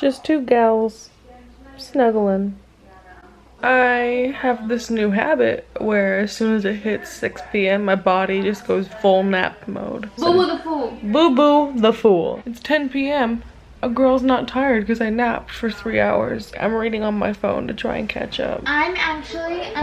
Just two gals snuggling. I have this new habit where as soon as it hits 6 p.m. my body just goes full nap mode. Boo boo the fool. Boo boo the fool. It's 10 p.m. A girl's not tired because I napped for 3 hours. I'm reading on my phone to try and catch up. I'm actually,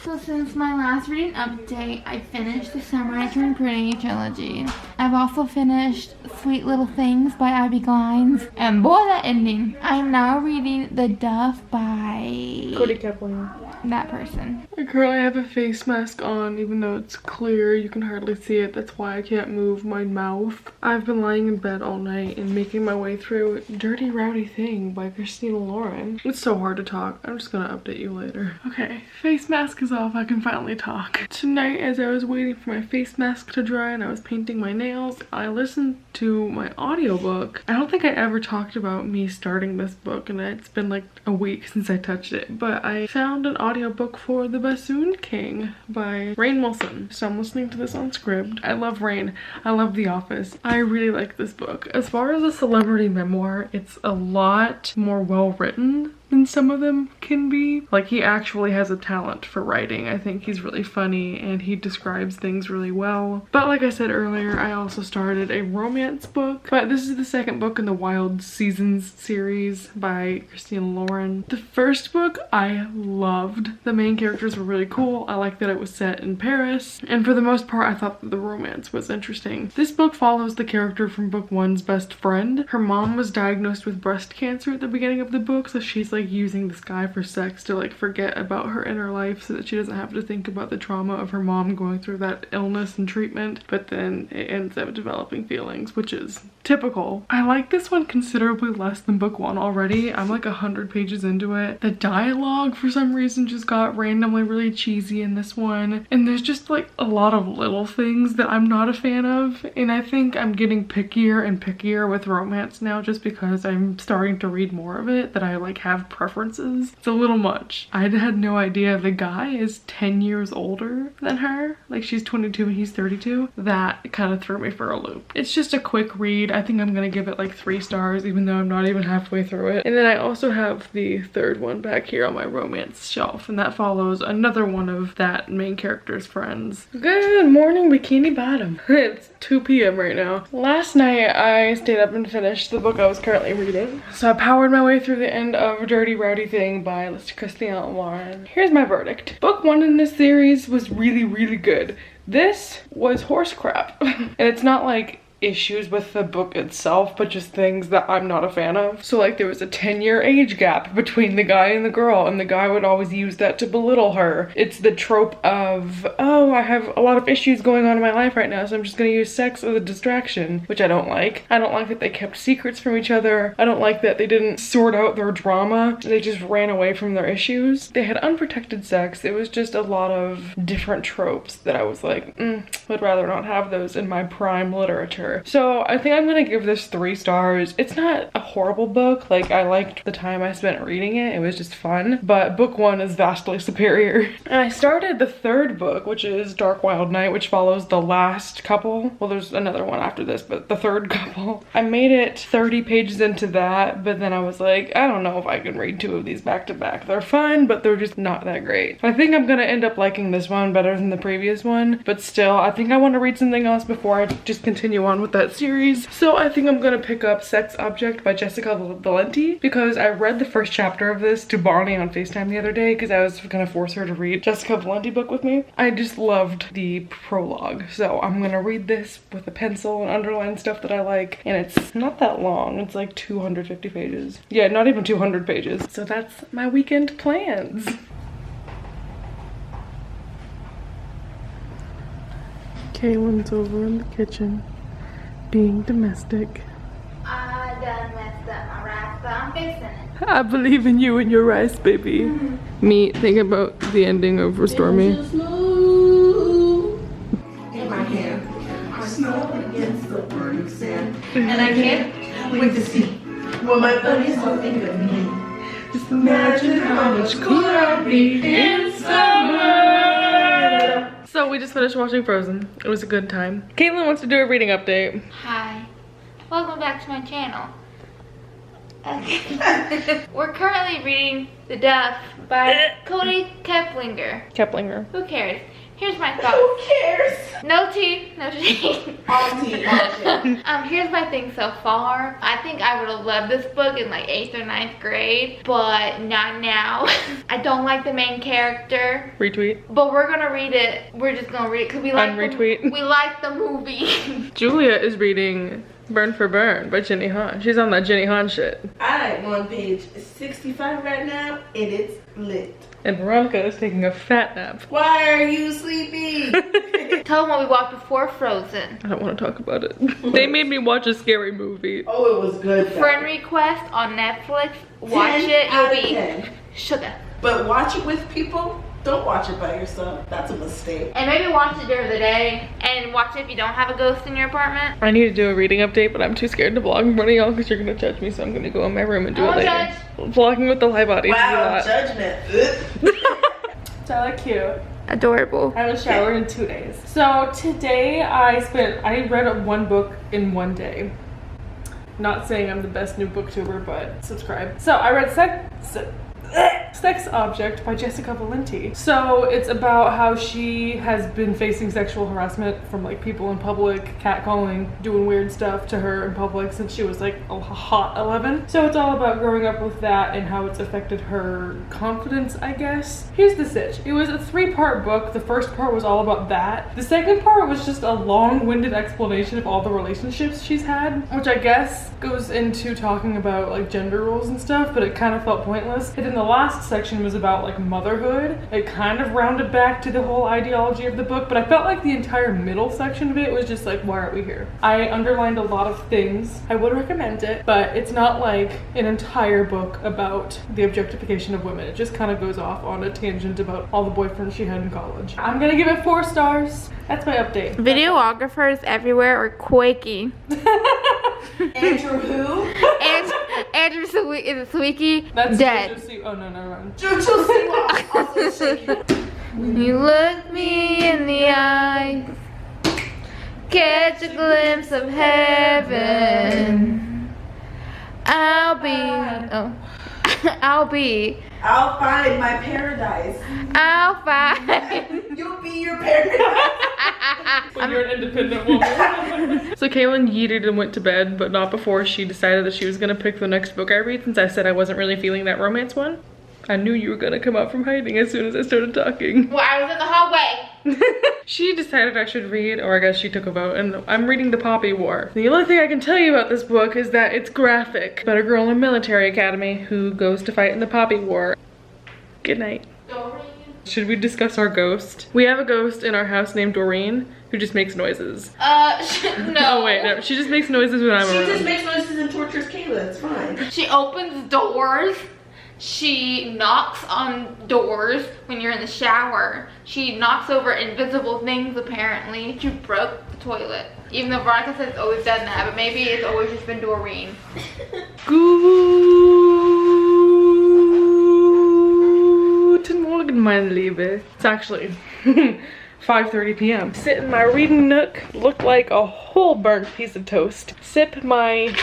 so since my last reading update, I finished the Summer I Turned Pretty trilogy. I've also finished Sweet Little Things by Ivy Glines. And boy, that ending. I'm now reading The Duff by Cody Kepling. that person. I currently have a face mask on, even though it's clear, you can hardly see it. That's why I can't move my mouth. I've been lying in bed all night and making my way through Dirty Rowdy Thing by Christina Lauren. It's so hard to talk. I'm just gonna update you later. Okay, face mask is off. I can finally talk. Tonight, as I was waiting for my face mask to dry and I was painting my nails, I listened to my audiobook. I don't think I ever talked about me starting this book, and it's been like a week since I touched it, but I found an audiobook for The Bassoon King by Rainn Wilson. So I'm listening to this on Scribd. I love Rainn. I love The Office. I really like this book. As far as a celebrity memoir, it's a lot more well written than some of them can be. Like, he actually has a talent for writing. I think he's really funny and he describes things really well. But like I said earlier, I also started a romance book, but this is the second book in the Wild Seasons series by Christina Lauren. The first book I loved. The main characters were really cool. I liked that it was set in Paris, and for the most part I thought that the romance was interesting. This book follows the character from book one's best friend. Her mom was diagnosed with breast cancer at the beginning of the book, so she's like using this guy for sex to like forget about her inner life so that she doesn't have to think about the trauma of her mom going through that illness and treatment. But then it ends up developing feelings, which is typical. I like this one considerably less than book one already. I'm like 100 pages into it. The dialogue for some reason just got randomly really cheesy in this one, and there's just like a lot of little things that I'm not a fan of, and I think I'm getting pickier and pickier with romance now just because I'm starting to read more of it that I like have preferences. It's a little much. I had no idea the guy is 10 years older than her. Like, she's 22 and he's 32. That kind of threw me for a loop. It's just a quick read. I think I'm gonna give it like 3 stars even though I'm not even halfway through it. And then I also have the third one back here on my romance shelf, and that follows another one of that main character's friends. Good morning, Bikini Bottom. It's 2 p.m. right now. Last night I stayed up and finished the book I was currently reading. So I powered my way through the end of Dirty Rowdy Thing by Christina Lauren. Here's my verdict. Book one in this series was really good. This was horse crap. And it's not like issues with the book itself, but just things that I'm not a fan of. So like, there was a 10-year age gap between the guy and the girl, and the guy would always use that to belittle her. It's the trope of, oh, I have a lot of issues going on in my life right now, so I'm just gonna use sex as a distraction, which I don't like. I don't like that they kept secrets from each other. I don't like that they didn't sort out their drama. They just ran away from their issues. They had unprotected sex. It was just a lot of different tropes that I was like, would rather not have those in my prime literature. So I think I'm gonna give this 3 stars. It's not a horrible book. Like, I liked the time I spent reading it. It was just fun. But book one is vastly superior. And I started the third book, which is Dark Wild Night, which follows the last couple. Well, there's another one after this, but the third couple. I made it 30 pages into that, but then I was like, I don't know if I can read 2 of these back to back. They're fun, but they're just not that great. I think I'm gonna end up liking this one better than the previous one, but still, I think I want to read something else before I just continue on with that series. So I think I'm gonna pick up Sex Object by Jessica Valenti, because I read the first chapter of this to Bonnie on FaceTime the other day because I was gonna force her to read Jessica Valenti book with me. I just loved the prologue, so I'm gonna read this with a pencil and underline stuff that I like, and it's not that long. It's like 250 pages. Yeah, not even 200 pages. So that's my weekend plans. Kaylin's over in the kitchen being domestic. I done messed up my rice, but I'm fixing it. I believe in you and your rice, baby. Me thinking about the ending of Restore Me. In my hand, I snuggle against the burning sand, and I can't wait to see what my buddies will think of me. Just imagine how much cooler I'll be in summer. So we just finished watching Frozen. It was a good time. Caitlin wants to do a reading update. Hi. Welcome back to my channel. Okay. We're currently reading The Duff by Cody Keplinger. Who cares? Here's my thoughts. Who cares? No tea, no tea. All tea, all tea. Here's my thing so far. I think I would have loved this book in like 8th or 9th grade, but not now. I don't like the main character. Retweet. But we're gonna read it. We're just gonna read it because we like Unretweet. we like the movie. Julia is reading Burn for Burn by Jenny Han. She's on that Jenny Han shit. I'm on page 65 right now, and it's lit. And Veronica is taking a fat nap. Why are you sleeping? Tell them what we watched before Frozen. I don't want to talk about it. They made me watch a scary movie. Oh, it was good. Friend request on Netflix. Watch it. You'll be sugar. But watch it with people. Don't watch it by yourself. That's a mistake. And maybe watch it during the day. And watch it if you don't have a ghost in your apartment. I need to do a reading update, but I'm too scared to vlog in front of y'all because you're going to judge me, so I'm going to go in my room and do it later. Judge. Vlogging with the live audience Wow, is a lot. judgment. So cute. Adorable. I haven't showered in 2 days. So today I read one book in 1 day. Not saying I'm the best new booktuber, but subscribe. So I read Sex Object by Jessica Valenti. So it's about how she has been facing sexual harassment from like people in public, catcalling, doing weird stuff to her in public since she was like a hot 11. So it's all about growing up with that and how it's affected her confidence, I guess. Here's the sitch. It was a 3-part book. The first part was all about that. The second part was just a long-winded explanation of all the relationships she's had, which I guess goes into talking about like gender roles and stuff, but it kind of felt pointless. And then the last section was about like motherhood. It kind of rounded back to the whole ideology of the book, but I felt like the entire middle section of it was just like, why aren't we here? I underlined a lot of things. I would recommend it, but it's not like an entire book about the objectification of women. It just kind of goes off on a tangent about all the boyfriends she had in college. I'm gonna give it 4 stars. That's my update. Videographers everywhere are quaky. Andrew who? Andrew Sawicki, That's dead. Oh no, never mind. Jojo Siwa also shaking. When you look me in the eyes, catch a glimpse of heaven. I'll find my paradise. I'll find. You'll be your paradise. When you're an independent woman. So Kaylin yeeted and went to bed, but not before she decided that she was gonna pick the next book I read, since I said I wasn't really feeling that romance one. I knew you were gonna come out from hiding as soon as I started talking. Well, I was in the hallway. She decided I should read, or I guess she took a vote, and I'm reading The Poppy War. The only thing I can tell you about this book is that it's graphic. About a girl in a military academy who goes to fight in the Poppy War. Good night. Should we discuss our ghost? We have a ghost in our house named Doreen who just makes noises. No. Oh wait, no. She just makes noises when I'm around. She just makes noises and tortures Kayla. It's fine. She opens doors. She knocks on doors when you're in the shower. She knocks over invisible things, apparently. She broke the toilet. Even though Veronica says it's always done that, but maybe it's always just been Doreen. Guten Morgen, meine Liebe. It's actually 5:30 p.m. Sit in my reading nook, look like a whole burnt piece of toast, sip my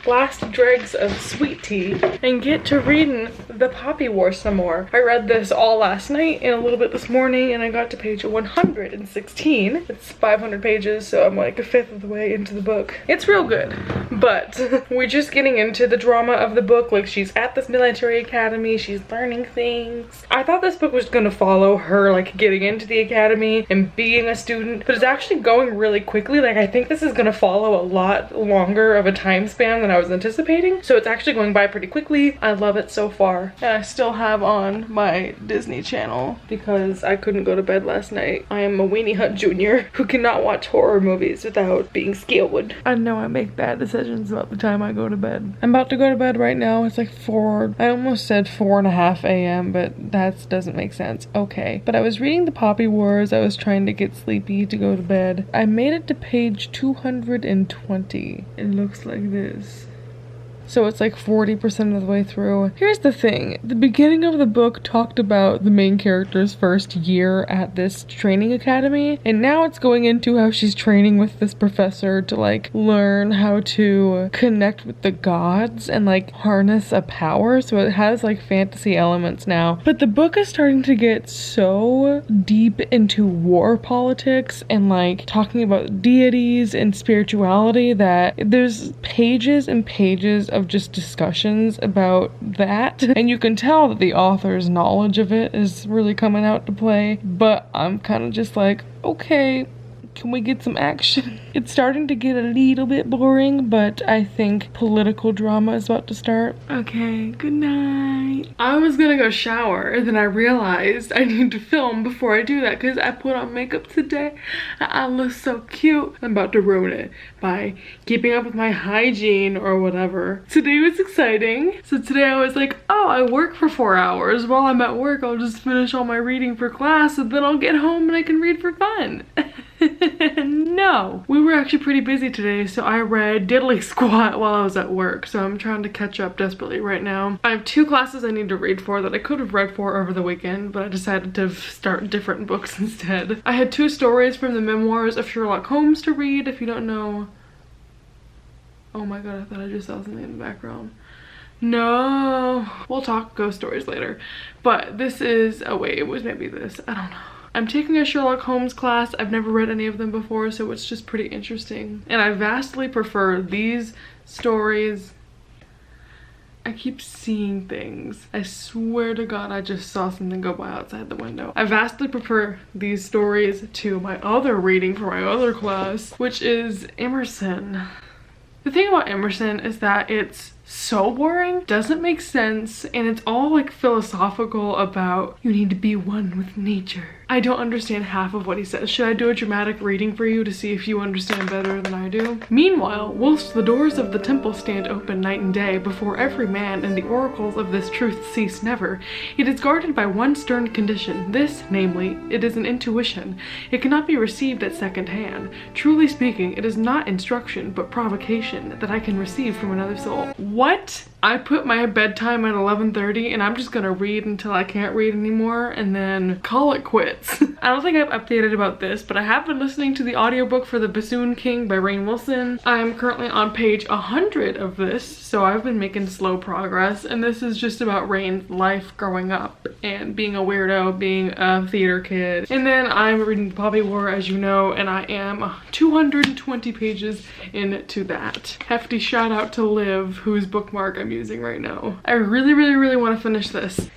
last dregs of sweet tea, and get to reading The Poppy War some more. I read this all last night and a little bit this morning, and I got to page 116. It's 500 pages, so I'm like a 1/5 of the way into the book. It's real good, but we're just getting into the drama of the book. Like, she's at this military academy, she's learning things. I thought this book was gonna follow her like getting into the academy and being a student, but it's actually going really quickly. Like, I think this is gonna follow a lot longer of a time span than I was anticipating, so it's actually going by pretty quickly. I love it so far. And I still have on my Disney Channel because I couldn't go to bed last night. I am a weenie hut junior who cannot watch horror movies without being scared. I know I make bad decisions about the time I go to bed. I'm about to go to bed right now. It's like 4, I almost said 4:30 a.m., but that doesn't make sense. Okay, but I was reading The Poppy Wars. I was trying to get sleepy to go to bed. I made it to page 220. It looks like this. so it's like 40% of the way through. Here's the thing. The beginning of the book talked about the main character's first year at this training academy, and now it's going into how she's training with this professor to like learn how to connect with the gods and like harness a power. So it has like fantasy elements now. But the book is starting to get so deep into war politics and like talking about deities and spirituality that there's pages and pages of just discussions about that. And you can tell that the author's knowledge of it is really coming out to play. But I'm kind of just like, okay, can we get some action? It's starting to get a little bit boring, but I think political drama is about to start. Okay, good night. I was gonna go shower, and then I realized I need to film before I do that because I put on makeup today and I look so cute. I'm about to ruin it by keeping up with my hygiene or whatever. Today was exciting. So today I was like, oh, I work for 4 hours. While I'm at work, I'll just finish all my reading for class and then I'll get home and I can read for fun. No, we were actually pretty busy today, so I read diddly squat while I was at work, so I'm trying to catch up desperately right now. I have 2 classes I need to read for that I could have read for over the weekend, but I decided to start different books instead. I had 2 stories from the memoirs of Sherlock Holmes to read. If you don't know, oh my god, I thought I just saw something in the background. No, we'll talk ghost stories later, but this is, oh wait, it was maybe this, I don't know. I'm taking a Sherlock Holmes class. I've never read any of them before, so it's just pretty interesting. And I vastly prefer these stories. I keep seeing things. I swear to God, I just saw something go by outside the window. I vastly prefer these stories to my other reading for my other class, which is Emerson. The thing about Emerson is that it's so boring, doesn't make sense, and it's all like philosophical about you need to be one with nature. I don't understand half of what he says. Should I do a dramatic reading for you to see if you understand better than I do? Meanwhile, whilst the doors of the temple stand open night and day before every man and the oracles of this truth cease never, it is guarded by one stern condition. This, namely, it is an intuition. It cannot be received at second hand. Truly speaking, it is not instruction, but provocation that I can receive from another soul. What? I put my bedtime at 11:30 and I'm just gonna read until I can't read anymore and then call it quits. I don't think I've updated about this, but I have been listening to the audiobook for The Bassoon King by Rainn Wilson. I am currently on page 100 of this, so I've been making slow progress, and this is just about Rainn's life growing up and being a weirdo, being a theater kid. And then I'm reading The Poppy War, as you know, and I am 220 pages into that. Hefty shout out to Liv, whose bookmark I'm using right now. I really want to finish this,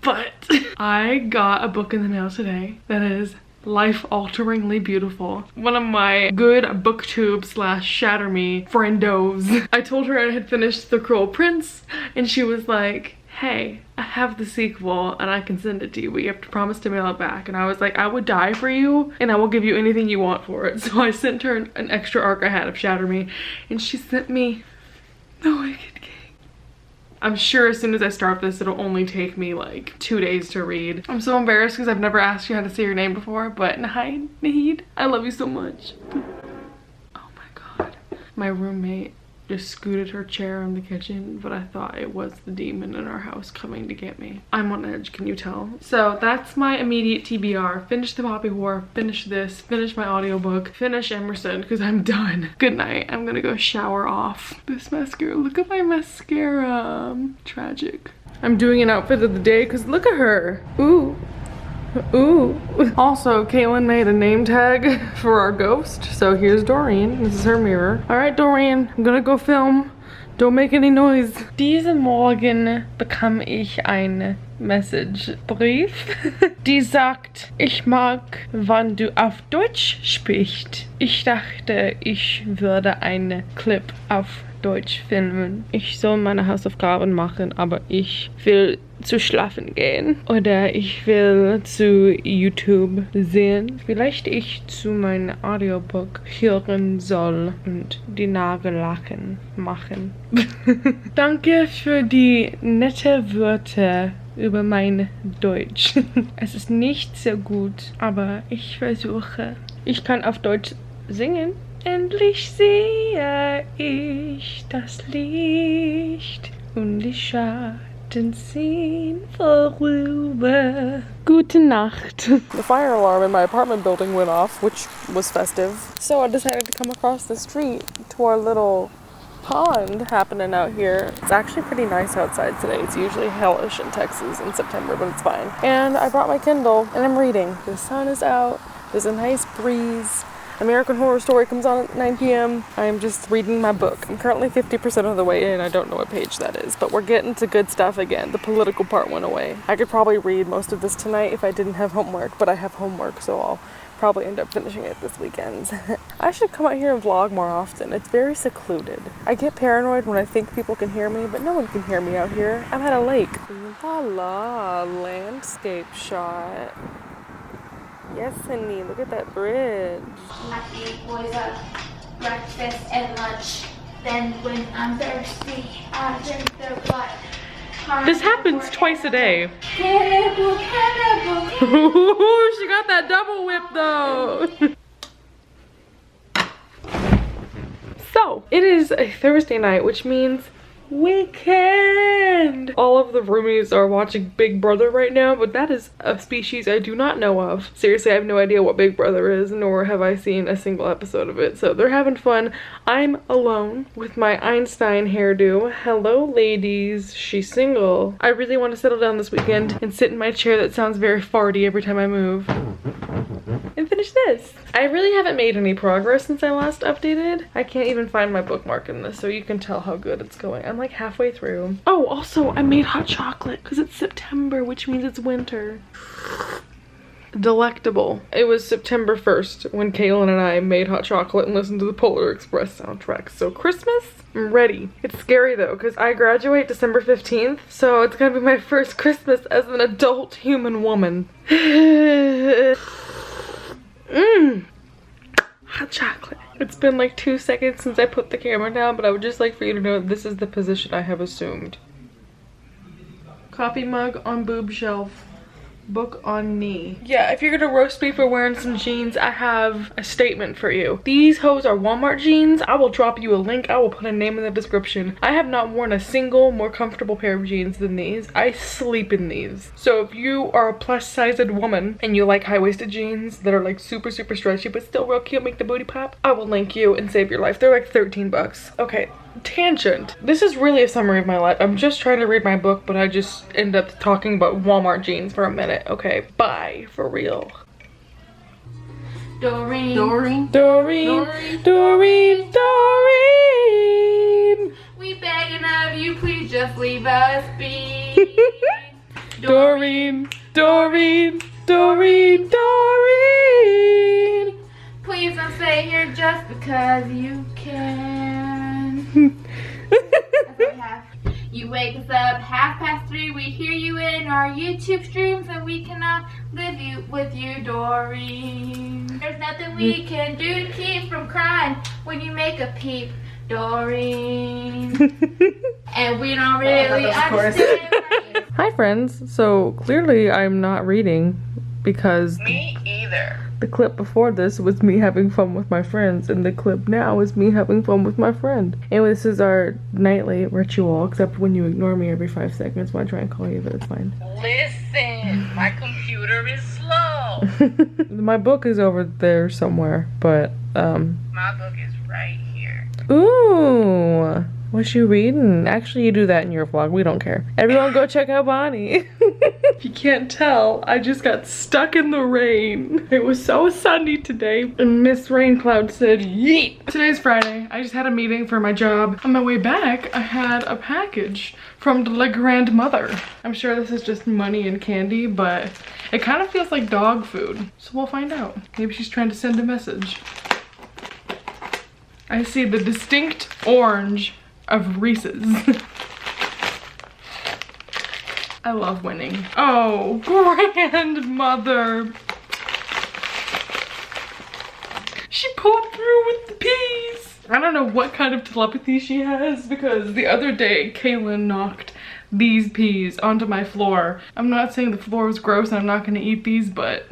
but I got a book in the mail today that is life-alteringly beautiful. One of my good booktube / shatter me friendos. I told her I had finished The Cruel Prince and she was like, hey, I have the sequel and I can send it to you, but you have to promise to mail it back. And I was like, I would die for you and I will give you anything you want for it. So I sent her an extra arc I had of Shatter Me and she sent me The Wicked King. I'm sure as soon as I start this, it'll only take me like 2 days to read. I'm so embarrassed because I've never asked you how to say your name before, but Nahid, I love you so much. Oh my god. My roommate just scooted her chair in the kitchen, but I thought it was the demon in our house coming to get me. I'm on edge, can you tell? So that's my immediate TBR. Finish The Poppy War, finish this, finish my audiobook, finish Emerson, because I'm done. Good night. I'm gonna go shower off this mascara. Look at my mascara. Tragic. I'm doing an outfit of the day because look at her. Ooh. Ooh. Also, Caitlin made a name tag for our ghost. So here's Doreen. This is her mirror. All right, Doreen, I'm gonna go film. Don't make any noise. Diesen Morgen bekam ich ein Message-Brief, die sagt, ich mag, wann du auf Deutsch sprichst. Ich dachte, ich würde einen Clip auf Deutsch filmen. Ich soll meine Hausaufgaben machen, aber ich will zu schlafen gehen. Oder ich will zu YouTube sehen. Vielleicht ich zu meinem Audiobook hören soll und die Nagellacken machen. Danke für die nette Wörter über mein Deutsch. Es ist nicht so gut, aber ich versuche. Ich kann auf Deutsch singen. Endlich sehe ich das Licht und die Schatten ziehen vorüber. Gute Nacht. The fire alarm in my apartment building went off, which was festive. So I decided to come across the street to our little pond happening out here. It's actually pretty nice outside today. It's usually hellish in Texas in September, but it's fine. And I brought my Kindle and I'm reading. The sun is out. There's a nice breeze. American Horror Story comes on at 9 p.m. I'm just reading my book. I'm currently 50% of the way in. I don't know what page that is, but we're getting to good stuff again. The political part went away. I could probably read most of this tonight if I didn't have homework, but I have homework, so I'll probably end up finishing it this weekend. I should come out here and vlog more often. It's very secluded. I get paranoid when I think people can hear me, but no one can hear me out here. I'm at a lake. La la, landscape shot. Yes, honey, look at that bridge. I feed boys up breakfast and lunch. Then when I'm thirsty, I drink their blood. This happens twice a day. Cannibal, cannibal. Ooh, she got that double whip though. So, it is a Thursday night, which means weekend. All of the roomies are watching Big Brother right now, but that is a species I do not know of. Seriously, I have no idea what Big Brother is, nor have I seen a single episode of it. So they're having fun. I'm alone with my Einstein hairdo. Hello, ladies. She's single. I really want to settle down this weekend and sit in my chair that sounds very farty every time I move and finish this. I really haven't made any progress since I last updated. I can't even find my bookmark in this, so you can tell how good it's going. I'm like halfway through. Oh, also I made hot chocolate because it's September, which means it's winter. Delectable. It was September 1st when Kaylin and I made hot chocolate and listened to the Polar Express soundtrack. So Christmas, I'm ready. It's scary though, because I graduate December 15th, so it's gonna be my first Christmas as an adult human woman. Hot chocolate. It's been like 2 seconds since I put the camera down, but I would just like for you to know this is the position I have assumed. Coffee mug on boob shelf. Book on knee. Yeah, if you're gonna roast me for wearing some jeans, I have a statement for you. These hoes are Walmart jeans. I will drop you a link. I will put a name in the description. I have not worn a single more comfortable pair of jeans than these. I sleep in these. So if you are a plus-sized woman and you like high-waisted jeans that are like super stretchy but still real cute, make the booty pop, I will link you and save your life. They're like 13 bucks. Okay. Tangent. This is really a summary of my life. I'm just trying to read my book, but I just end up talking about Walmart jeans for a minute. Okay, bye, for real. Doreen. Doreen. Doreen. Doreen. Doreen. We begging of you, please just leave us be. Doreen. Doreen. Doreen. Doreen. Please don't stay here just because you can. That's what we have. You wake us up 3:30. We hear you in our YouTube streams, and we cannot live with you, Doreen. There's nothing we can do to keep from crying when you make a peep, Doreen. And we don't really understand. Hi friends. So clearly I'm not reading because Me either. the clip before this was me having fun with my friends, and the clip now is me having fun with my friend. Anyway, this is our nightly ritual, except when you ignore me every 5 seconds when I try and call you, but it's fine. Listen, my computer is slow. My book is over there somewhere, but My book is right here. ooh, what you reading? Actually, you do that in your vlog. We don't care. Everyone go check out Bonnie. If you can't tell, I just got stuck in the rain. It was so sunny today, and Miss Rain Cloud said, yeet. Today's Friday. I just had a meeting for my job. On my way back, I had a package from the grandmother. I'm sure this is just money and candy, but it kind of feels like dog food. So we'll find out. Maybe she's trying to send a message. I see the distinct orange of Reese's. I love winning. Oh, grandmother. She pulled through with the peas. I don't know what kind of telepathy she has, because the other day Kaylin knocked these peas onto my floor. I'm not saying the floor was gross and I'm not gonna eat these, but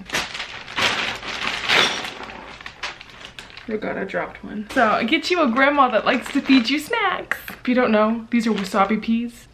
Oh god, I dropped one. So get you a grandma that likes to feed you snacks. If you don't know, these are wasabi peas.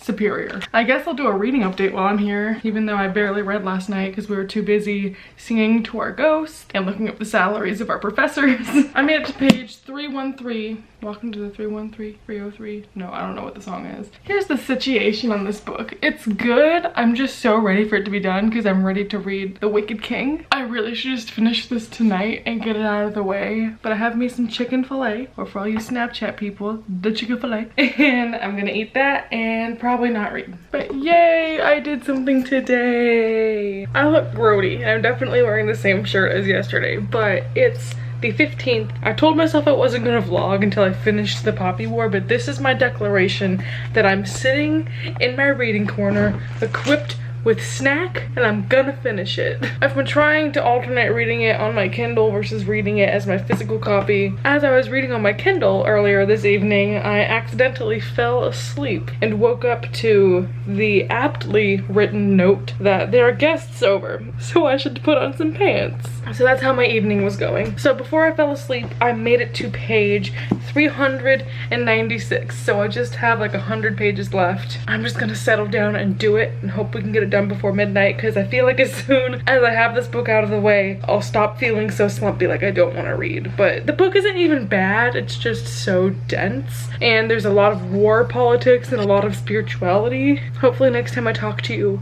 Superior. I guess I'll do a reading update while I'm here, even though I barely read last night because we were too busy singing to our ghosts and looking up the salaries of our professors. I made it to page 313. Welcome to the 313, 303. No, I don't know what the song is. Here's the situation on this book. It's good. I'm just so ready for it to be done because I'm ready to read The Wicked King. I really should just finish this tonight and get it out of the way. But I have me some chicken fillet, or for all you Snapchat people, the chicken fillet. And I'm gonna eat that and probably not read. But yay, I did something today. I look grody. I'm definitely wearing the same shirt as yesterday, but it's the 15th. I told myself I wasn't gonna vlog until I finished the Poppy War, but this is my declaration that I'm sitting in my reading corner, equipped with snack, and I'm gonna finish it. I've been trying to alternate reading it on my Kindle versus reading it as my physical copy. As I was reading on my Kindle earlier this evening, I accidentally fell asleep and woke up to the aptly written note that there are guests over, so I should put on some pants. So that's how my evening was going. So before I fell asleep, I made it to page 396. So I just have like 100 pages left. I'm just gonna settle down and do it and hope we can get it done before midnight, because I feel like as soon as I have this book out of the way, I'll stop feeling so slumpy like I don't want to read. But the book isn't even bad, it's just so dense, and there's a lot of war politics and a lot of spirituality. Hopefully next time I talk to you,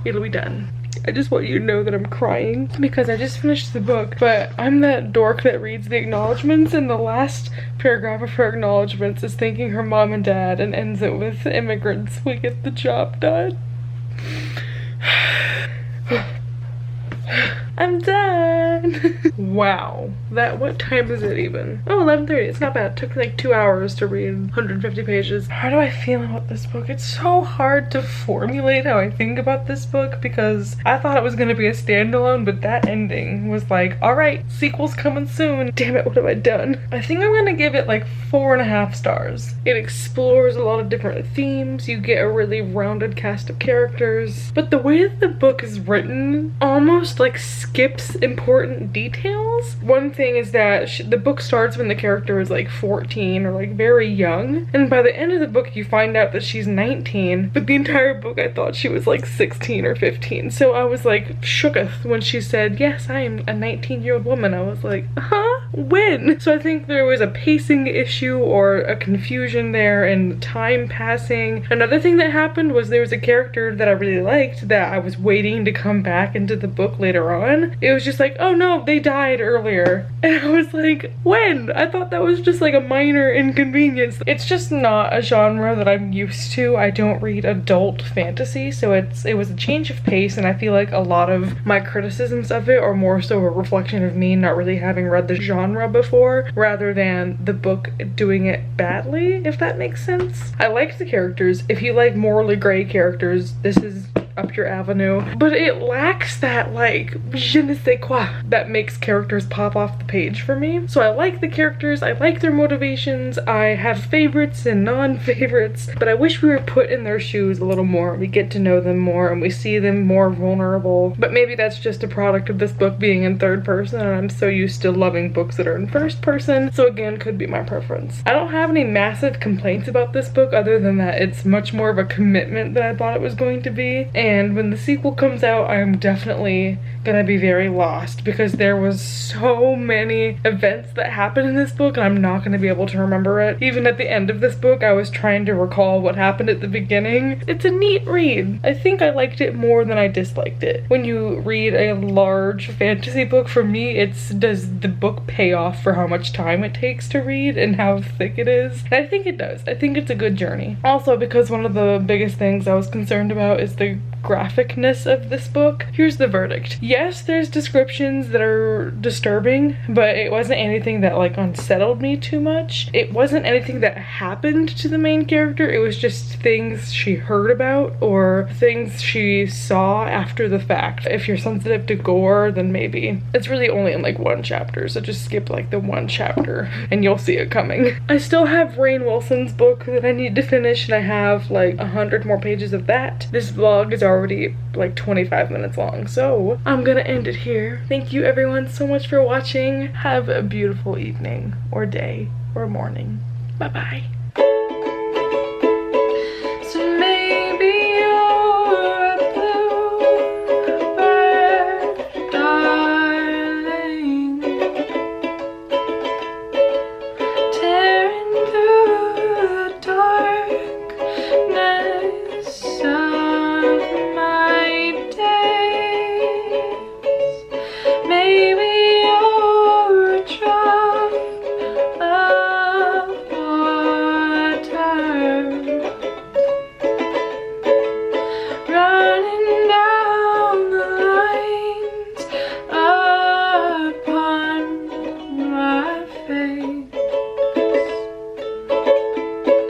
it'll be done. I just want you to know that I'm crying because I just finished the book, but I'm that dork that reads the acknowledgements, and the last paragraph of her acknowledgements is thanking her mom and dad and ends it with, "Immigrants, we get the job done." I'm done. Wow. What time is it even? Oh, 11:30. It's not bad. It took like 2 hours to read 150 pages. How do I feel about this book? It's so hard to formulate how I think about this book because I thought it was gonna be a standalone, but that ending was like, all right, sequel's coming soon. Damn it, what have I done? I think I'm gonna give it like 4.5 stars. It explores a lot of different themes. You get a really rounded cast of characters, but the way that the book is written almost like skips important details. One thing is that the book starts when the character is like 14 or like very young, and by the end of the book you find out that she's 19, but the entire book I thought she was like 16 or 15. So I was like shooketh when she said, "Yes, I am a 19-year-old woman." I was like, huh? When? So I think there was a pacing issue or a confusion there and time passing. Another thing that happened was there was a character that I really liked that I was waiting to come back into the book later on. It was just like, oh no, they died earlier. And I was like, when? I thought that was just like a minor inconvenience. It's just not a genre that I'm used to. I don't read adult fantasy, so it was a change of pace, and I feel like a lot of my criticisms of it are more so a reflection of me not really having read the genre before, rather than the book doing it badly, if that makes sense. I liked the characters. If you like morally gray characters, this is up your avenue, but it lacks that like je ne sais quoi that makes characters pop off the page for me. So I like the characters, I like their motivations, I have favorites and non-favorites, but I wish we were put in their shoes a little more. We get to know them more and we see them more vulnerable, but maybe that's just a product of this book being in third person, and I'm so used to loving books that are in first person, so again, could be my preference. I don't have any massive complaints about this book other than that it's much more of a commitment than I thought it was going to be. And when the sequel comes out, I'm definitely gonna be very lost because there was so many events that happened in this book and I'm not gonna be able to remember it. Even at the end of this book, I was trying to recall what happened at the beginning. It's a neat read. I think I liked it more than I disliked it. When you read a large fantasy book, for me, does the book pay off for how much time it takes to read and how thick it is? And I think it does. I think it's a good journey. Also, because one of the biggest things I was concerned about is the graphicness of this book. Here's the verdict. Yes, there's descriptions that are disturbing, but it wasn't anything that like unsettled me too much. It wasn't anything that happened to the main character. It was just things she heard about or things she saw after the fact. If you're sensitive to gore, then maybe. It's really only in like one chapter, so just skip like the one chapter and you'll see it coming. I still have Rainn Wilson's book that I need to finish, and I have like 100 more pages of that. This vlog is already already like 25 minutes long. So I'm gonna end it here. Thank you everyone so much for watching. Have a beautiful evening or day or morning. Bye bye.